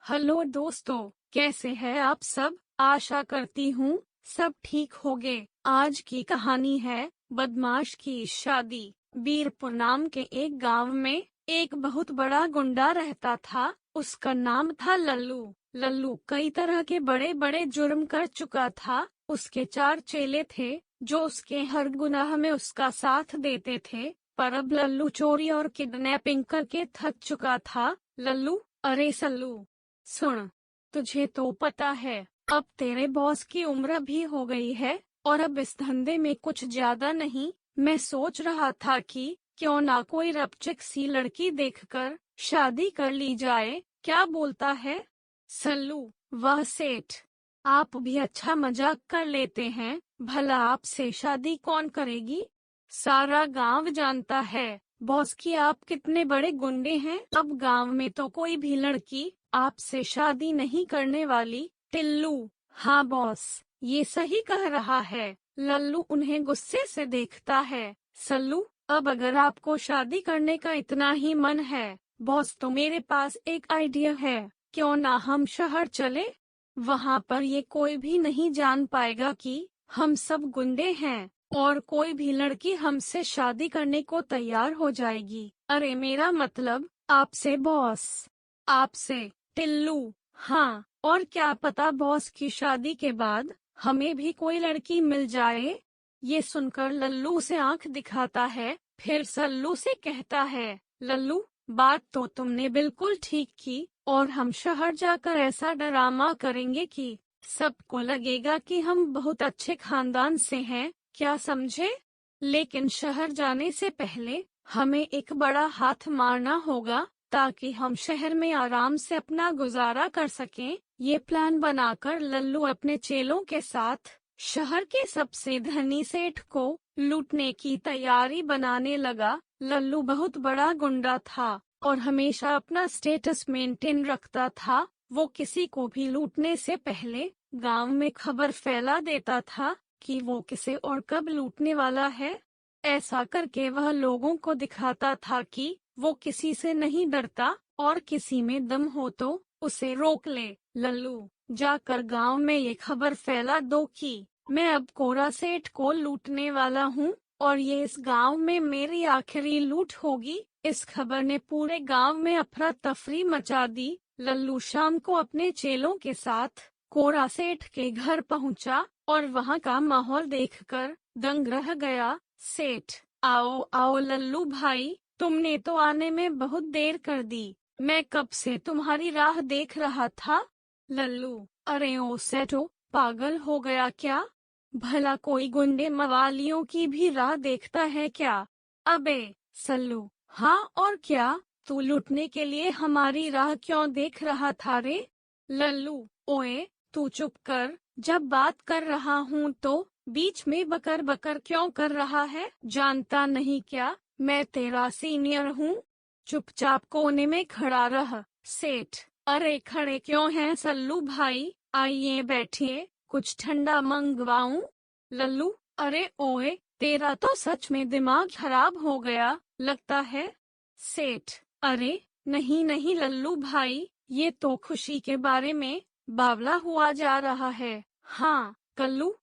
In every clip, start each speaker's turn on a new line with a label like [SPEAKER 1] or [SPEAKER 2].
[SPEAKER 1] Hello दोस्तों, कैसे हैं आप सब। आशा करती हूँ सब ठीक होंगे। आज की कहानी है बदमाश की शादी। बीरपुर नाम के एक गांव में एक बहुत बड़ा गुंडा रहता था। उसका नाम था लल्लू। लल्लू कई तरह के बड़े बड़े जुर्म कर चुका था। उसके 4 चेले थे जो उसके हर गुनाह में उसका साथ देते थे। पर अब लल्लू चोरी और किडनैपिंग करके थक चुका था। लल्लू, अरे सल्लू, सुन, तुझे तो पता है अब तेरे बॉस की उम्र भी हो गई है और अब इस धंधे में कुछ ज्यादा नहीं। मैं सोच रहा था कि क्यों ना कोई रपचिक सी लड़की देखकर शादी कर ली जाए। क्या बोलता है सल्लू। वह सेठ, आप भी अच्छा मजाक कर लेते हैं। भला आपसे शादी कौन करेगी। सारा गांव जानता है बॉस की आप कितने बड़े गुंडे हैं। अब गांव में तो कोई भी लड़की आपसे शादी नहीं करने वाली। टिल्लू, हाँ बॉस, ये सही कह रहा है। लल्लू उन्हें गुस्से से देखता है। सल्लू, अब अगर आपको शादी करने का इतना ही मन है बॉस, तो मेरे पास एक आइडिया है। क्यों ना हम शहर चले। वहाँ पर ये कोई भी नहीं जान पाएगा कि हम सब गुंडे हैं और कोई भी लड़की हमसे शादी करने को तैयार हो जाएगी। अरे मेरा मतलब आपसे बॉस, आपसे। टिल्लू, हाँ, और क्या पता बॉस की शादी के बाद हमें भी कोई लड़की मिल जाए। ये सुनकर लल्लू से आंख दिखाता है, फिर सल्लू से कहता है, लल्लू, बात तो तुमने बिल्कुल ठीक की और हम शहर जाकर ऐसा ड्रामा करेंगे कि सबको लगेगा कि हम बहुत अच्छे खानदान से हैं। क्या समझे। लेकिन शहर जाने से पहले हमें एक बड़ा हाथ मारना होगा ताकि हम शहर में आराम से अपना गुजारा कर सकें। ये प्लान बनाकर लल्लू अपने चेलों के साथ शहर के सबसे धनी सेठ को लूटने की तैयारी बनाने लगा। लल्लू बहुत बड़ा गुंडा था और हमेशा अपना स्टेटस मेंटेन रखता था। वो किसी को भी लूटने से पहले गांव में खबर फैला देता था कि वो किसे और कब लूटने वाला है। ऐसा करके वह लोगों को दिखाता था कि वो किसी से नहीं डरता और किसी में दम हो तो उसे रोक ले। लल्लू, जाकर गांव में ये खबर फैला दो कि मैं अब कोरा सेठ को लूटने वाला हूँ और ये इस गांव में मेरी आखिरी लूट होगी। इस खबर ने पूरे गांव में अफरा तफरी मचा दी। लल्लू शाम को अपने चेलों के साथ कोरा सेठ के घर पहुंचा और वहां का माहौल देखकर दंग रह गया। सेठ, आओ आओ लल्लू भाई, तुमने तो आने में बहुत देर कर दी। मैं कब से तुम्हारी राह देख रहा था। लल्लू, अरे ओ सेठो, पागल हो गया क्या। भला कोई गुंडे मवालियों की भी राह देखता है क्या। अबे सल्लू, हाँ और क्या, तू लूटने के लिए हमारी राह क्यों देख रहा था रे। लल्लू, ओए तू चुप कर, जब बात कर रहा हूँ तो बीच में बकर बकर क्यों कर रहा है। जानता नहीं क्या मैं तेरा सीनियर हूँ। चुपचाप कोने में खड़ा रह। सेठ, अरे खड़े क्यों हैं सल्लू भाई, आइए बैठिए, कुछ ठंडा मंगवाऊं। लल्लू, अरे ओए, तेरा तो सच में दिमाग खराब हो गया लगता है। सेठ, अरे नहीं नहीं लल्लू भाई, ये तो खुशी के बारे में बावला हुआ जा रहा है। हाँ कल्लू,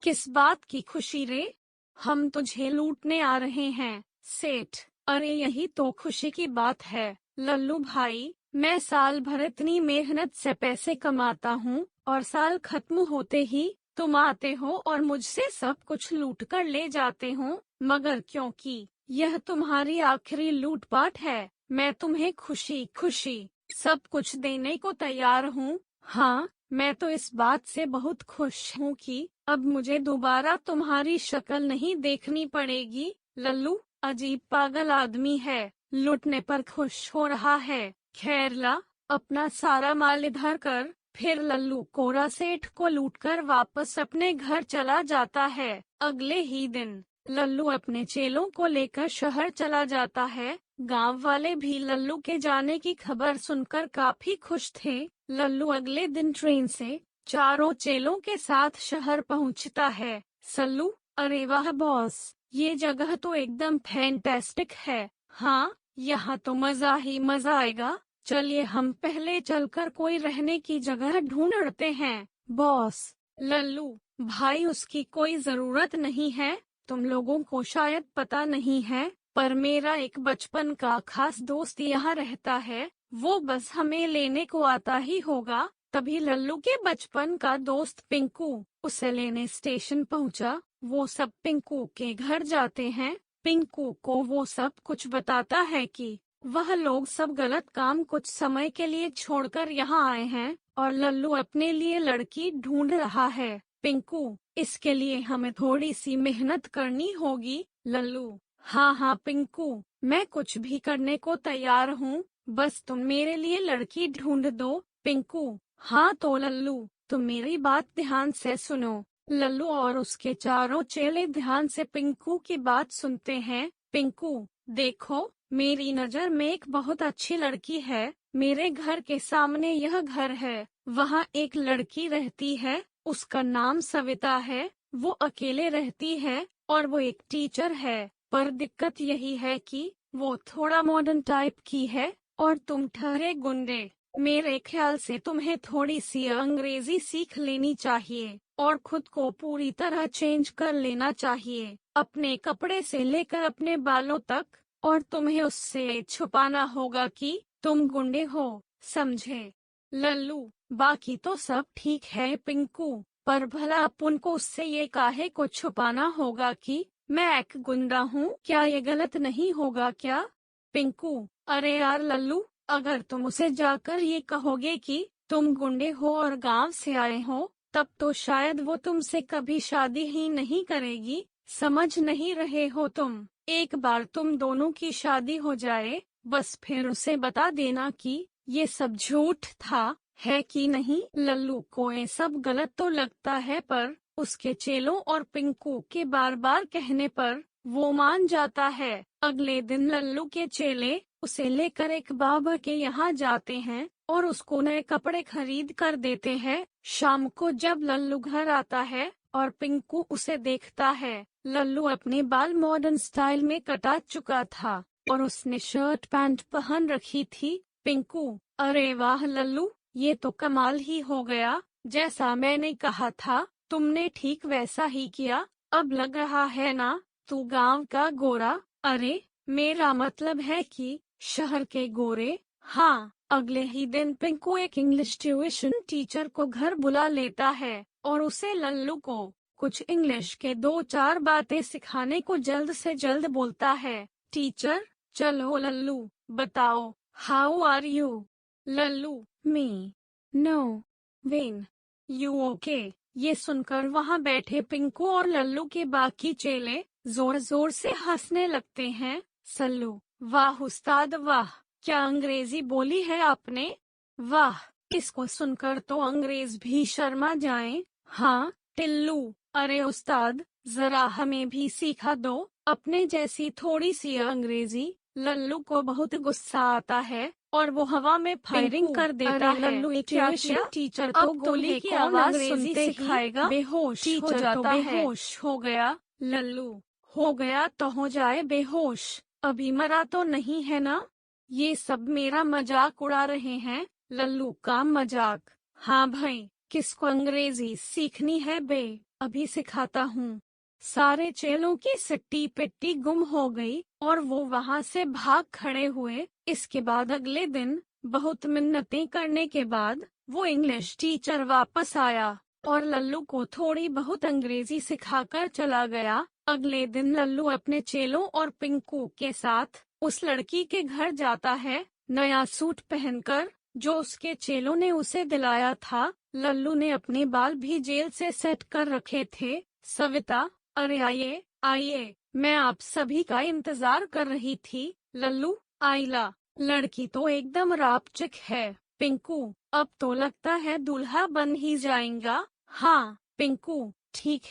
[SPEAKER 1] किस बात की खुशी रे। हम तुझे लूटने आ रहे हैं। सेठ, अरे यही तो खुशी की बात है लल्लू भाई। मैं साल भर इतनी मेहनत से पैसे कमाता हूँ और साल खत्म होते ही तुम आते हो और मुझसे सब कुछ लूट कर ले जाते हो। मगर क्योंकि यह तुम्हारी आखिरी लूटपाट है, मैं तुम्हें खुशी खुशी सब कुछ देने को तैयार हूँ। हाँ, मैं तो इस बात से बहुत खुश हूँ कि अब मुझे दोबारा तुम्हारी शक्ल नहीं देखनी पड़ेगी। लल्लू, अजीब पागल आदमी है, लूटने पर खुश हो रहा है। खैर ला, अपना सारा माल इधर कर। फिर लल्लू कोरा सेठ को लूटकर वापस अपने घर चला जाता है। अगले ही दिन लल्लू अपने चेलों को लेकर शहर चला जाता है। गांव वाले भी लल्लू के जाने की खबर सुनकर काफी खुश थे। लल्लू अगले दिन ट्रेन से चारों चेलों के साथ शहर पहुंचता है। सल्लू, अरे वाह बॉस, ये जगह तो एकदम फैंटास्टिक है। हाँ, यहाँ तो मजा ही मजा आएगा। चलिए हम पहले चलकर कोई रहने की जगह ढूंढते हैं। बॉस। लल्लू, भाई उसकी कोई जरूरत नहीं है। तुम लोगों को शायद पता नहीं है, पर मेरा एक बचपन का खास दोस्त यहाँ रहता है। वो बस हमें लेने को आता ही होगा। तभी लल्लू के बचपन का दोस्त पिंकू उसे लेने स्टेशन पहुँचा। वो सब पिंकू के घर जाते हैं। पिंकू को वो सब कुछ बताता है कि वह लोग सब गलत काम कुछ समय के लिए छोड़कर यहाँ आए हैं और लल्लू अपने लिए लड़की ढूंढ रहा है। पिंकू, इसके लिए हमें थोड़ी सी मेहनत करनी होगी। लल्लू, हाँ हाँ पिंकू, मैं कुछ भी करने को तैयार हूँ, बस तुम मेरे लिए लड़की ढूंढ दो। पिंकू, हाँ तो लल्लू, तुम मेरी बात ध्यान से सुनो। लल्लू और उसके चारों चेले ध्यान से पिंकू की बात सुनते हैं। पिंकू, देखो, मेरी नजर में एक बहुत अच्छी लड़की है। मेरे घर के सामने यह घर है, वहाँ एक लड़की रहती है। उसका नाम सविता है। वो अकेले रहती है और वो एक टीचर है, पर दिक्कत यही है कि वो थोड़ा मॉडर्न टाइप की है और तुम ठहरे गुंडे। मेरे ख्याल से तुम्हें थोड़ी सी अंग्रेजी सीख लेनी चाहिए और खुद को पूरी तरह चेंज कर लेना चाहिए, अपने कपड़े से लेकर अपने बालों तक। और तुम्हें उससे छुपाना होगा कि तुम गुंडे हो, समझे? लल्लू, बाकी तो सब ठीक है पिंकू, पर भला अपन को उससे ये काहे को छुपाना होगा कि मैं एक गुंडा हूँ? क्या ये गलत नहीं होगा क्या? पिंकू, अरे यार लल्लू, अगर तुम उसे जाकर ये कहोगे कि तुम गुंडे हो और गांव से आए हो, तब तो शायद वो तुमसे कभी शादी ही नहीं करेगी। समझ नहीं रहे हो तुम? एक बार तुम दोनों की शादी हो जाए, बस फिर उसे बता देना कि ये सब झूठ था, है कि नहीं? लल्लू को ये सब गलत तो लगता है, पर उसके चेलों और पिंकू के बार बार कहने पर वो मान जाता है। अगले दिन लल्लू के चेले उसे लेकर एक बाबा के यहाँ जाते हैं और उसको नए कपड़े खरीद कर देते हैं। शाम को जब लल्लू घर आता है और पिंकू उसे देखता है, लल्लू अपने बाल मॉडर्न स्टाइल में कटा चुका था और उसने शर्ट पैंट पहन रखी थी। पिंकू, अरे वाह लल्लू, ये तो कमाल ही हो गया। जैसा मैंने कहा था, तुमने ठीक वैसा ही किया। अब लग रहा है ना तू गांव का गोरा? अरे, मेरा मतलब है कि शहर के गोरे। हाँ। अगले ही दिन पिंकू एक इंग्लिश ट्यूशन टीचर को घर बुला लेता है और उसे लल्लू को कुछ इंग्लिश के 2-4 बातें सिखाने को जल्द से जल्द बोलता है। टीचर, चलो लल्लू, बताओ, how are you? Lallu, me, no, when, you okay? ये सुनकर वहाँ बैठे पिंकू और लल्लू के बाकी चेले जोर जोर से हंसने लगते हैं। सल्लू, वाह उस्ताद वाह, क्या अंग्रेजी बोली है आपने? वाह, इसको सुनकर तो अंग्रेज भी शर्मा जाएं। हाँ, टिल्लू, अरे उस्ताद, जरा हमें भी सिखा दो अपने जैसी थोड़ी सी अंग्रेजी। लल्लू को बहुत गुस्सा आता है और वो हवा में फायरिंग कर देता है। लल्लू, एक ट्यूशन टीचर तो गोली की आवाज सुनते सिखाएगा, बेहोश हो जाता है। बेहोश हो गया। लल्लू, हो गया तो हो जाए बेहोश, अभी मरा तो नहीं है ना? ये सब मेरा मजाक उड़ा रहे हैं। लल्लू का मजाक? हाँ भाई, किसको अंग्रेजी सीखनी है बे? अभी सिखाता हूँ। सारे चेलों की सिट्टी पिट्टी गुम हो गई और वो वहाँ से भाग खड़े हुए। इसके बाद अगले दिन बहुत मिन्नतें करने के बाद वो इंग्लिश टीचर वापस आया और लल्लू को थोड़ी बहुत अंग्रेजी सिखाकर चला गया। अगले दिन लल्लू अपने चेलों और पिंकू के साथ उस लड़की के घर जाता है, नया सूट पहनकर, जो उसके चेलों ने उसे दिलाया था। लल्लू ने अपने बाल भी जेल से सेट कर रखे थे। सविता, अरे आइए आइए, मैं आप सभी का इंतजार कर रही थी। लल्लू, आइला, लड़की तो एकदम रापचिक है। पिंकू, अब तो लगता है दूल्हा बन ही जाएगा। हाँ पिंकू, ठीक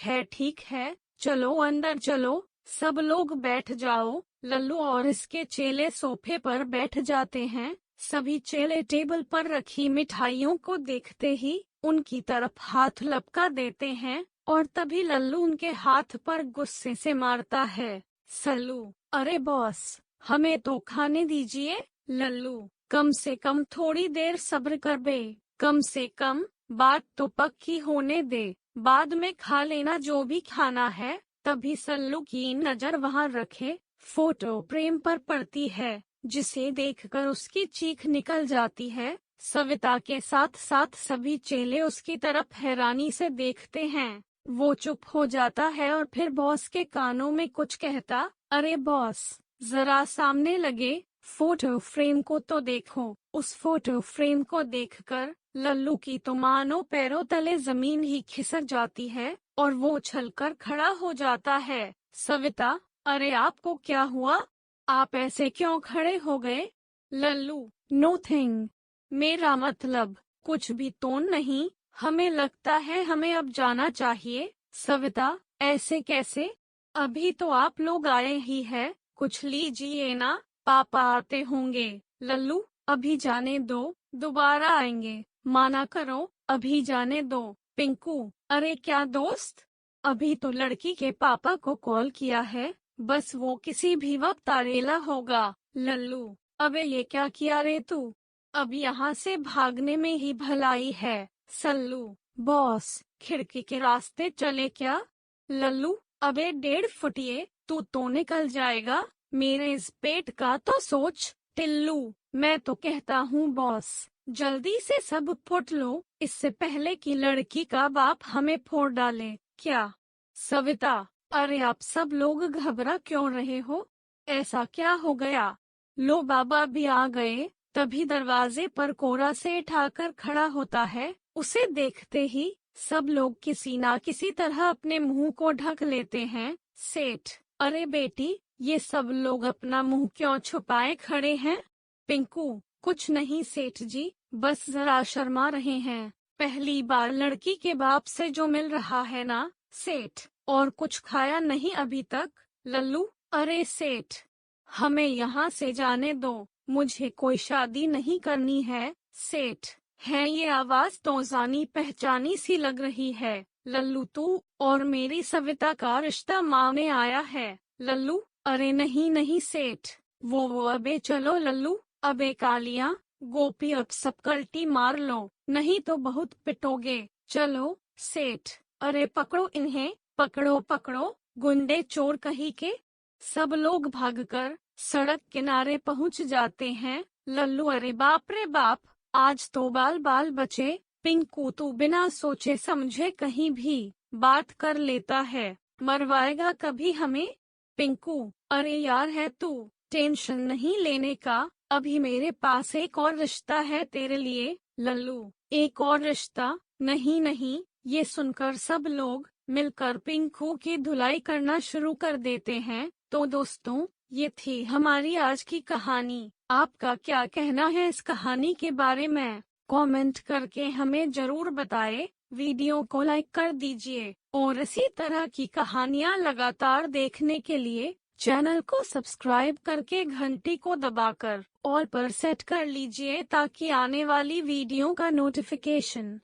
[SPEAKER 1] है, चलो अंदर चलो, सब लोग बैठ जाओ। लल्लू और इसके चेले सोफे पर बैठ जाते हैं। सभी चेले टेबल पर रखी मिठाइयों को देखते ही उनकी तरफ हाथ लपका देते हैं और तभी लल्लू उनके हाथ पर गुस्से से मारता है। सल्लू, अरे बॉस, हमें तो खाने दीजिए। लल्लू, कम से कम थोड़ी देर सब्र कर बे, कम से कम बात तो पक्की होने दे, बाद में खा लेना जो भी खाना है। तभी सल्लू की नजर वहां रखे फोटो फ्रेम पर पड़ती है, जिसे देखकर उसकी चीख निकल जाती है। सविता के साथ साथ सभी चेले उसकी तरफ हैरानी से देखते हैं। वो चुप हो जाता है और फिर बॉस के कानों में कुछ कहता, अरे बॉस, जरा सामने लगे फोटो फ्रेम को तो देखो। उस फोटो फ्रेम को देखकर लल्लू की तो मानो पैरों तले जमीन ही खिसक जाती है और वो उछलकर खड़ा हो जाता है। सविता, अरे आपको क्या हुआ? आप ऐसे क्यों खड़े हो गए? लल्लू, नोथिंग, मेरा मतलब कुछ भी तो नहीं, हमें लगता है हमें अब जाना चाहिए। सविता, ऐसे कैसे? अभी तो आप लोग आए ही हैं, कुछ लीजिए ना, पापा आते होंगे। लल्लू, अभी जाने दो, दोबारा आएंगे, माना करो, अभी जाने दो। पिंकू, अरे क्या दोस्त, अभी तो लड़की के पापा को कॉल किया है, बस वो किसी भी वक्त आरेला होगा। लल्लू, अबे ये क्या किया रे तू? अब यहाँ से भागने में ही भलाई है। सल्लू, बॉस, खिड़की के रास्ते चले क्या? लल्लू, अबे 1.5 फुटिए, तू तो निकल जाएगा, मेरे इस पेट का तो सोच। टिल्लू, मैं तो कहता हूँ बॉस, जल्दी से सब फुट लो, इससे पहले कि लड़की का बाप हमें फोड़ डाले। क्या? सविता, अरे आप सब लोग घबरा क्यों रहे हो? ऐसा क्या हो गया? लो बाबा भी आ गए। तभी दरवाजे पर कोरा सेठ आकर खड़ा होता है। उसे देखते ही सब लोग किसी ना किसी तरह अपने मुंह को ढक लेते हैं। सेठ, अरे बेटी, ये सब लोग अपना मुंह क्यों छुपाए खड़े हैं? पिंकू, कुछ नहीं सेठ जी, बस जरा शर्मा रहे हैं, पहली बार लड़की के बाप से जो मिल रहा है ना। सेठ, और कुछ खाया नहीं अभी तक? लल्लू, अरे सेठ, हमें यहाँ से जाने दो, मुझे कोई शादी नहीं करनी है। सेठ, है ये आवाज तो जानी पहचानी सी लग रही है। लल्लू, तू और मेरी सविता का रिश्ता माने आया है। लल्लू, अरे नहीं नहीं सेठ, वो अबे चलो लल्लू, अबे कालिया, गोपी अब सब कल्टी मार लो, नहीं तो बहुत पिटोगे। चलो। सेठ, अरे पकड़ो इन्हें, पकड़ो पकड़ो, गुंडे चोर कहीं के। सब लोग भागकर सड़क किनारे पहुंच जाते हैं। लल्लू, अरे बाप रे बाप, आज तो बाल बाल बचे। पिंकू, तू बिना सोचे समझे कहीं भी बात कर लेता है, मरवाएगा कभी हमें। पिंकू, अरे यार है तू, टेंशन नहीं लेने का, अभी मेरे पास एक और रिश्ता है तेरे लिए। लल्लू, एक और रिश्ता? नहीं नहीं। ये सुनकर सब लोग मिलकर पिंकू की धुलाई करना शुरू कर देते हैं। तो दोस्तों, ये थी हमारी आज की कहानी। आपका क्या कहना है इस कहानी के बारे में? कमेंट करके हमें जरूर बताएं। वीडियो को लाइक कर दीजिए और इसी तरह की कहानियाँ लगातार देखने के लिए चैनल को सब्सक्राइब करके घंटी को दबाकर ऑल पर सेट कर लीजिए, ताकि आने वाली वीडियो का नोटिफिकेशन